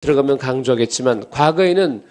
들어가면 강조하겠지만 과거에는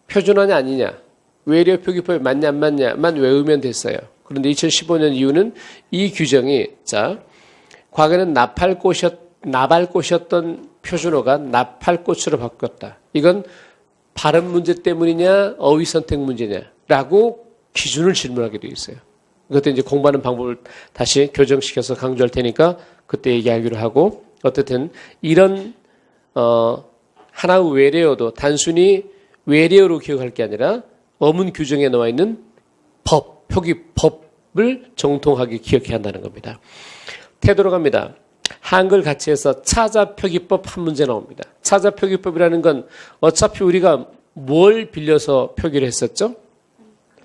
표준어냐 아니냐, 외래어 표기법이 맞냐 안 맞냐만 외우면 됐어요. 그런데 2015년 이후는 이 규정이 과거에는 나발꽃이었던 표준어가 나팔꽃으로 바뀌었다. 이건 발음 문제 때문이냐 어휘 선택 문제냐라고 기준을 질문하게 되어 있어요. 그때 이제 공부하는 방법을 다시 교정시켜서 강조할 테니까 그때 얘기하기로 하고, 어쨌든 이런 하나의 외래어도 단순히 외래어로 기억할 게 아니라 어문 규정에 나와 있는 표기법을 정통하게 기억해야 한다는 겁니다. 태도로 갑니다. 한글 같이 해서 차자표기법 한 문제 나옵니다. 차자표기법이라는 건 어차피 우리가 뭘 빌려서 표기를 했었죠?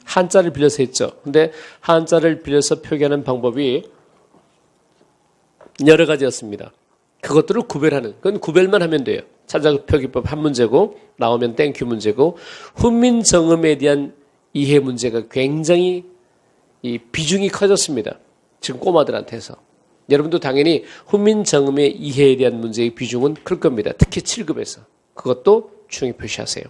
한자를 빌려서 했죠. 근데 한자를 빌려서 표기하는 방법이 여러 가지였습니다. 그것들을 구별하는, 그건 구별만 하면 돼요. 차자표기법 한 문제고, 나오면 땡큐 문제고, 훈민정음에 대한 이해 문제가 굉장히 이 비중이 커졌습니다. 지금 꼬마들한테서. 여러분도 당연히 훈민정음의 이해에 대한 문제의 비중은 클 겁니다. 특히 7급에서. 그것도 중요 표시하세요.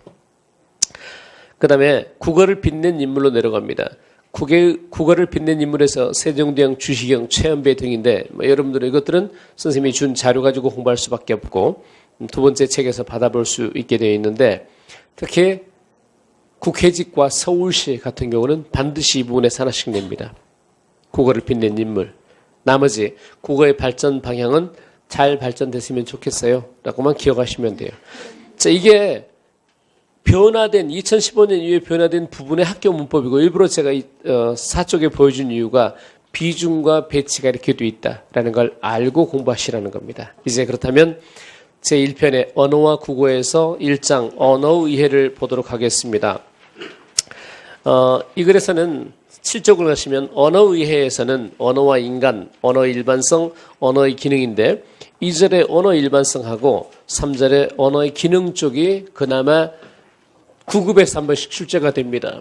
그 다음에 국어를 빛낸 인물로 내려갑니다. 국어를 빛낸 인물에서 세종대왕, 주시경, 최연배 등인데 여러분들은 이것들은 선생님이 준 자료 가지고 공부할 수밖에 없고 두 번째 책에서 받아볼 수 있게 되어 있는데, 특히 국회직과 서울시 같은 경우는 반드시 이 부분에서 하나씩 냅니다. 국어를 빛낸 인물. 나머지 국어의 발전 방향은 잘 발전됐으면 좋겠어요 라고만 기억하시면 돼요. 자, 이게 변화된 2015년 이후에 변화된 부분의 학교 문법이고, 일부러 제가 사쪽에 보여준 이유가 비중과 배치가 이렇게 돼 있다라는 걸 알고 공부하시라는 겁니다. 이제 그렇다면 제1편의 언어와 국어에서 1장 언어의 이해를 보도록 하겠습니다. 이 글에서는 7쪽을 가시면 언어의 이해에서는 언어와 인간, 언어의 일반성, 언어의 기능인데 2절의 언어 일반성하고 3절의 언어의 기능 쪽이 그나마 9급에서 한 번씩 출제가 됩니다.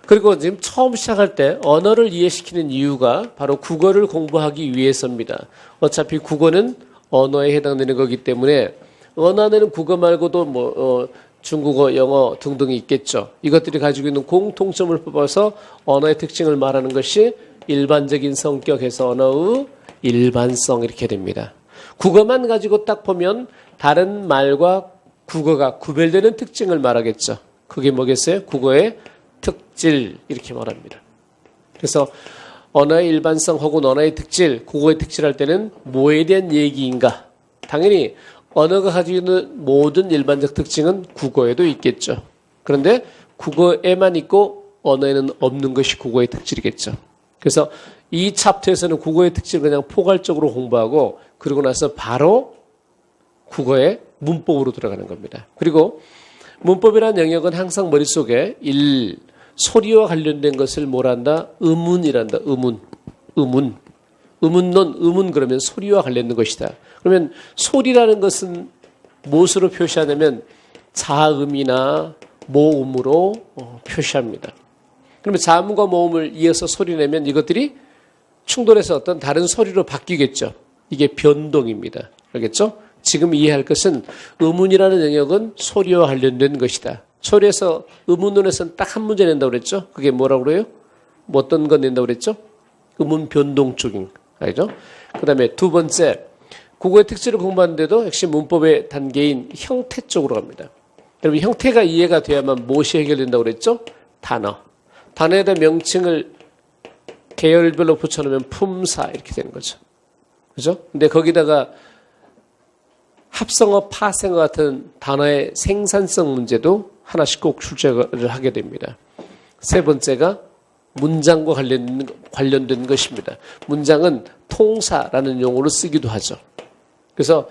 그리고 지금 처음 시작할 때 언어를 이해시키는 이유가 바로 국어를 공부하기 위해서입니다. 어차피 국어는 언어에 해당되는 거기 때문에 언어 안에는 국어 말고도 중국어, 영어 등등이 있겠죠. 이것들이 가지고 있는 공통점을 뽑아서 언어의 특징을 말하는 것이 일반적인 성격에서 언어의 일반성 이렇게 됩니다. 국어만 가지고 딱 보면 다른 말과 국어가 구별되는 특징을 말하겠죠. 그게 뭐겠어요? 국어의 특질 이렇게 말합니다. 그래서 언어의 일반성 혹은 언어의 특질, 국어의 특질할 때는 뭐에 대한 얘기인가? 당연히 언어가 가지고 있는 모든 일반적 특징은 국어에도 있겠죠. 그런데 국어에만 있고 언어에는 없는 것이 국어의 특질이겠죠. 그래서 이 챕터에서는 국어의 특질을 그냥 포괄적으로 공부하고 그러고 나서 바로 국어의 문법으로 들어가는 겁니다. 그리고 문법이라는 영역은 항상 머릿속에 소리와 관련된 것을 뭐라 한다? 의문이란다. 의문 그러면 소리와 관련된 것이다. 그러면 소리라는 것은 무엇으로 표시하냐면 자음이나 모음으로 표시합니다. 그러면 자음과 모음을 이어서 소리 내면 이것들이 충돌해서 어떤 다른 소리로 바뀌겠죠. 이게 변동입니다. 알겠죠? 지금 이해할 것은 의문이라는 영역은 소리와 관련된 것이다. 소리에서 의문론에서는 딱 한 문제 낸다고 그랬죠? 그게 뭐라고 그래요? 뭐 어떤 건 낸다고 그랬죠? 의문 변동 쪽인, 알죠? 그 다음에 두 번째, 국어의 특질을 공부하는데도 역시 문법의 단계인 형태 쪽으로 갑니다. 여러분, 형태가 이해가 돼야만 무엇이 해결된다고 그랬죠? 단어에다 명칭을 계열별로 붙여놓으면 품사 이렇게 되는 거죠. 그죠? 근데 거기다가 합성어, 파생어 같은 단어의 생산성 문제도 하나씩 꼭 출제를 하게 됩니다. 세 번째가 문장과 관련된 것입니다. 문장은 통사라는 용어로 쓰기도 하죠. 그래서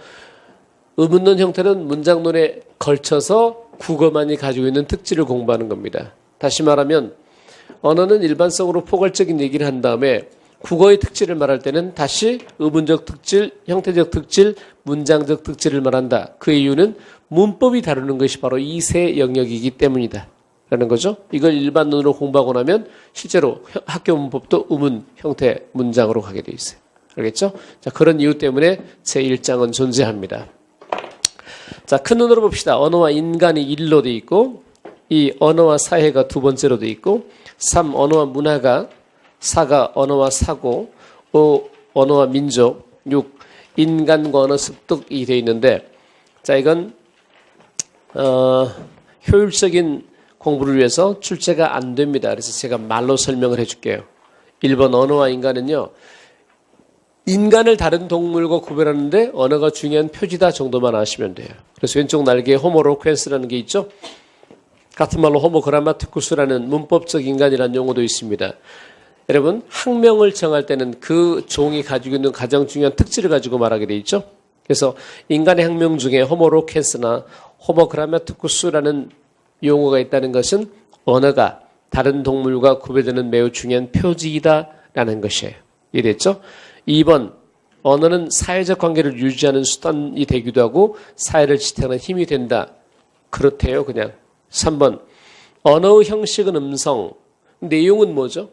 의문론 형태는 문장론에 걸쳐서 국어만이 가지고 있는 특질을 공부하는 겁니다. 다시 말하면 언어는 일반성으로 포괄적인 얘기를 한 다음에 국어의 특질을 말할 때는 다시 의문적 특질, 형태적 특질, 문장적 특질을 말한다. 그 이유는 문법이 다루는 것이 바로 이 세 영역이기 때문이다. 라는 거죠. 이걸 일반론으로 공부하고 나면 실제로 학교 문법도 의문, 형태, 문장으로 가게 돼 있어요. 알겠죠? 자, 그런 이유 때문에 제1장은 존재합니다. 자, 큰 눈으로 봅시다. 언어와 인간이 1로 돼 있고, 2. 언어와 사회가 두 번째로 돼 있고, 3. 언어와 문화가, 4가 언어와 사고, 5. 언어와 민족, 6. 인간과 언어 습득이 돼 있는데, 자, 이건 효율적인 공부를 위해서 출제가 안 됩니다. 그래서 제가 말로 설명을 해줄게요. 1번 언어와 인간은요, 인간을 다른 동물과 구별하는데 언어가 중요한 표지다 정도만 아시면 돼요. 그래서 왼쪽 날개에 호모로퀘스라는 게 있죠. 같은 말로 호모그라마티쿠스라는 문법적 인간이라는 용어도 있습니다. 여러분, 학명을 정할 때는 그 종이 가지고 있는 가장 중요한 특질을 가지고 말하게 돼 있죠. 그래서 인간의 학명 중에 호모로퀘스나 호모그라마티쿠스라는 용어가 있다는 것은 언어가 다른 동물과 구별되는 매우 중요한 표지이다라는 것이에요. 이해됐죠? 2번, 언어는 사회적 관계를 유지하는 수단이 되기도 하고 사회를 지탱하는 힘이 된다. 그렇대요, 그냥. 3번, 언어의 형식은 음성, 내용은 뭐죠?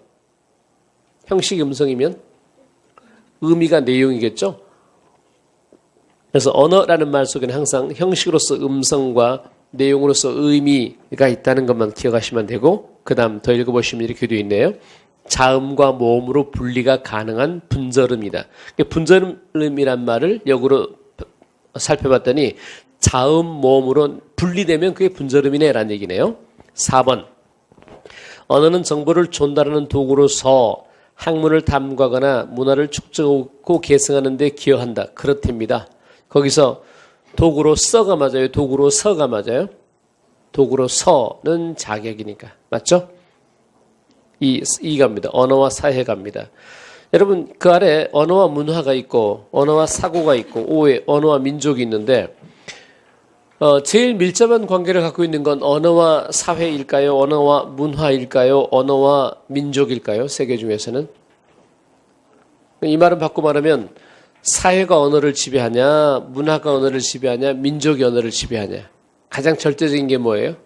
형식이 음성이면 의미가 내용이겠죠? 그래서 언어라는 말 속에는 항상 형식으로서 음성과 내용으로서 의미가 있다는 것만 기억하시면 되고, 그 다음 더 읽어보시면 이렇게 되어 있네요. 자음과 모음으로 분리가 가능한 분절음이다. 분절음이란 말을 역으로 살펴봤더니 자음, 모음으로 분리되면 그게 분절음이네 라는 얘기네요. 4번, 언어는 정보를 전달하는 도구로서 학문을 탐구하거나 문화를 축적하고 계승하는 데 기여한다. 그렇답니다. 거기서 도구로서가 맞아요? 도구로서가 맞아요? 도구로서는 자격이니까. 맞죠? 이 갑니다. 언어와 사회갑니다. 여러분, 그 아래 언어와 문화가 있고 언어와 사고가 있고 5에 언어와 민족이 있는데 제일 밀접한 관계를 갖고 있는 건 언어와 사회일까요? 언어와 문화일까요? 언어와 민족일까요? 세 개 중에서는. 이 말은 바꿔 말하면 사회가 언어를 지배하냐, 문화가 언어를 지배하냐, 민족이 언어를 지배하냐. 가장 절대적인 게 뭐예요?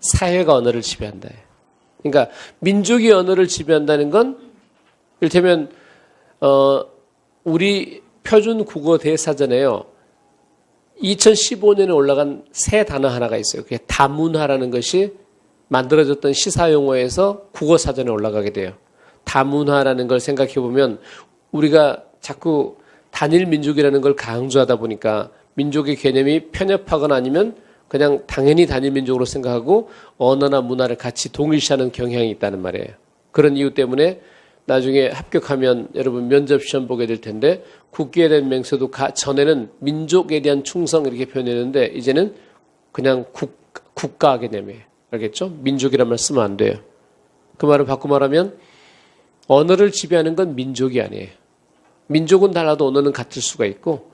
사회가 언어를 지배한다. 그러니까 민족이 언어를 지배한다는 건 이를테면 우리 표준 국어 대사전에요. 2015년에 올라간 새 단어 하나가 있어요. 그게 다문화라는 것이 만들어졌던 시사용어에서 국어사전에 올라가게 돼요. 다문화라는 걸 생각해 보면 우리가 자꾸 단일 민족이라는 걸 강조하다 보니까 민족의 개념이 편협하거나 아니면 그냥 당연히 단일 민족으로 생각하고 언어나 문화를 같이 동일시하는 경향이 있다는 말이에요. 그런 이유 때문에 나중에 합격하면 여러분 면접 시험 보게 될 텐데 국기에 대한 맹세도 전에는 민족에 대한 충성 이렇게 표현했는데 이제는 그냥 국가 개념이에요. 알겠죠? 민족이란 말 쓰면 안 돼요. 그 말을 바꿔 말하면 언어를 지배하는 건 민족이 아니에요. 민족은 달라도 언어는 같을 수가 있고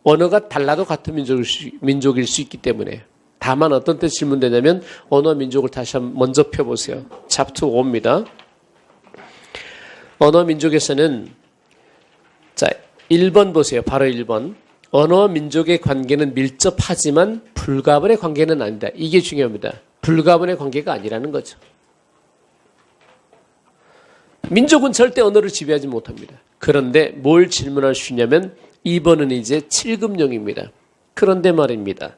언어가 달라도 같은 민족일 수 있기 때문에 다만 어떤 때 질문되냐면 언어와 민족을 다시 한번 먼저 펴보세요. 챕터 5입니다. 언어 민족에서는 자 1번 보세요. 바로 1번. 언어와 민족의 관계는 밀접하지만 불가분의 관계는 아니다. 이게 중요합니다. 불가분의 관계가 아니라는 거죠. 민족은 절대 언어를 지배하지 못합니다. 그런데 뭘 질문할 수 있냐면 2번은 이제 7금령입니다. 그런데 말입니다.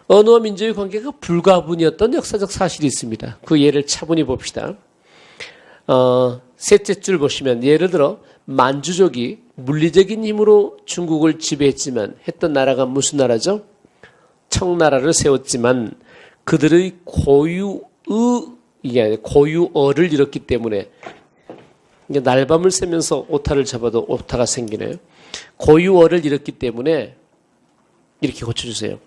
언어와 민족의 관계가 불가분이었던 역사적 사실이 있습니다. 그 예를 차분히 봅시다. 셋째 줄 보시면 예를 들어 만주족이 물리적인 힘으로 중국을 지배했지만 했던 나라가 무슨 나라죠? 청나라를 세웠지만 그들의 고유어를 잃었기 때문에 날밤을 새면서 오타를 잡아도 오타가 생기네요. 고유어를 잃었기 때문에 이렇게 고쳐주세요.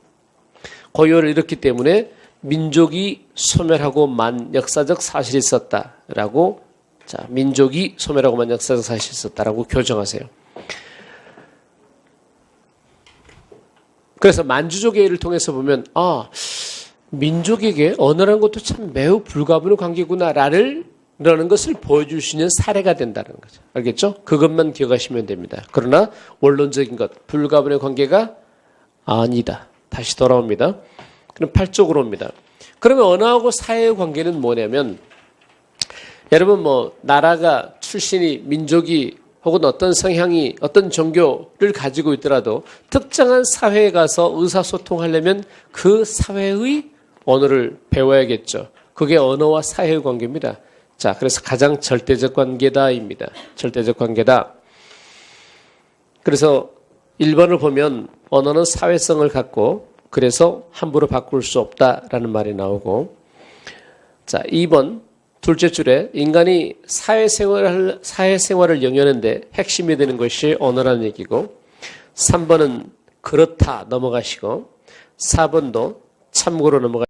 고유어를 잃었기 때문에 민족이 소멸하고 만 역사적 사실이 있었다라고 자 민족이 소멸하고 만 역사적 사실이 있었다라고 교정하세요. 그래서 만주족의 예를 통해서 보면 민족에게 언어라는 것도 참 매우 불가분의 관계구나라는 것을 보여줄 수 있는 사례가 된다는 거죠. 알겠죠? 그것만 기억하시면 됩니다. 그러나 원론적인 것, 불가분의 관계가 아니다. 다시 돌아옵니다. 그럼 8쪽으로 옵니다. 그러면 언어하고 사회의 관계는 뭐냐면 여러분 나라가 출신이 민족이 혹은 어떤 성향이 어떤 종교를 가지고 있더라도 특정한 사회에 가서 의사소통하려면 그 사회의 언어를 배워야겠죠. 그게 언어와 사회의 관계입니다. 자, 그래서 가장 절대적 관계다입니다. 절대적 관계다. 그래서 1번을 보면 언어는 사회성을 갖고 그래서 함부로 바꿀 수 없다라는 말이 나오고, 자, 2번 둘째 줄에 인간이 사회생활을 영위하는데 핵심이 되는 것이 언어라는 얘기고, 3번은 그렇다 넘어가시고 4번도 참고로 넘어가